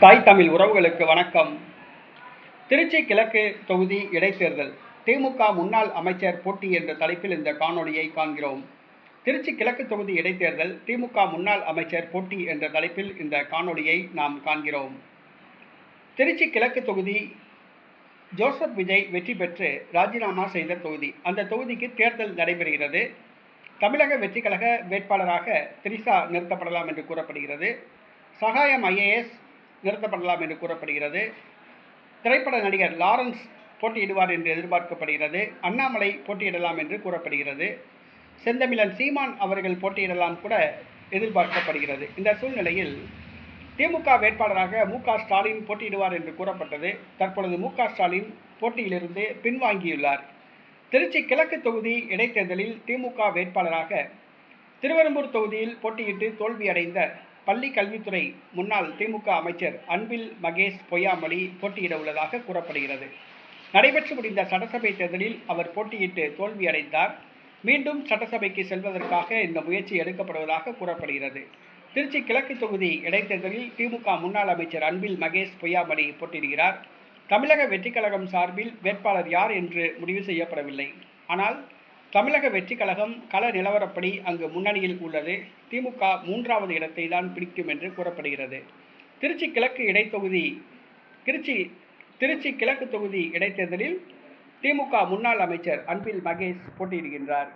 தாய் தமிழ் உறவுகளுக்கு வணக்கம். திருச்சி கிழக்கு தொகுதி இடைத்தேர்தல், திமுக முன்னாள் அமைச்சர் போட்டி என்ற தலைப்பில் இந்த காணொளியை காண்கிறோம். திருச்சி கிழக்கு தொகுதி இடைத்தேர்தல், திமுக முன்னாள் அமைச்சர் போட்டி என்ற தலைப்பில் இந்த காணொளியை நாம் காண்கிறோம். திருச்சி கிழக்கு தொகுதி ஜோசப் விஜய் வெற்றி பெற்று ராஜினாமா செய்த தொகுதி. அந்த தொகுதிக்கு தேர்தல் நடைபெறுகிறது. தமிழக வெற்றி கழக வேட்பாளராக திரிசா நிறுத்தப்படலாம் என்று கூறப்படுகிறது. சகாயம் IAS நிறுத்தப்படலாம் என்று கூறப்படுகிறது. திரைப்பட நடிகர் லாரன்ஸ் போட்டியிடுவார் என்று எதிர்பார்க்கப்படுகிறது. அண்ணாமலை போட்டியிடலாம் என்று கூறப்படுகிறது. செந்தமிழன் சீமான் அவர்கள் போட்டியிடலாம் கூட எதிர்பார்க்கப்படுகிறது. இந்த சூழ்நிலையில் திமுக வேட்பாளராக மு.க. ஸ்டாலின் போட்டியிடுவார் என்று கூறப்பட்டது. தற்பொழுது மு.க. ஸ்டாலின் போட்டியிலிருந்து பின்வாங்கியுள்ளார். திருச்சி கிழக்கு தொகுதி இடைத்தேர்தலில் திமுக வேட்பாளராக திருவெரும்பூர் தொகுதியில் போட்டியிட்டு தோல்வியடைந்த பள்ளி கல்வித்துறை முன்னாள் திமுக அமைச்சர் அன்பில் மகேஷ் பொய்யாமொழி போட்டியிட உள்ளதாக கூறப்படுகிறது. நடைபெற்று முடிந்த சட்டசபை தேர்தலில் அவர் போட்டியிட்டு தோல்வியடைந்தார். மீண்டும் சட்டசபைக்கு செல்வதற்காக இந்த முயற்சி எடுக்கப்படுவதாக கூறப்படுகிறது. திருச்சி கிழக்கு தொகுதி இடைத்தேர்தலில் திமுக முன்னாள் அமைச்சர் அன்பில் மகேஷ் பொய்யாமொழி போட்டியிடுகிறார். தமிழக வெற்றி கழகம் சார்பில் வேட்பாளர் யார் என்று முடிவு செய்யப்படவில்லை. ஆனால் தமிழக வெற்றி கழகம் கள நிலவரப்படி அங்கு முன்னணியில் உள்ளது. திமுக 3வது இடத்தை தான் பிடிக்கும் என்று கூறப்படுகிறது. திருச்சி கிழக்கு தொகுதி இடைத்தேர்தலில் திமுக முன்னாள் அமைச்சர் அன்பில் மகேஷ் போட்டியிடுகின்றார்.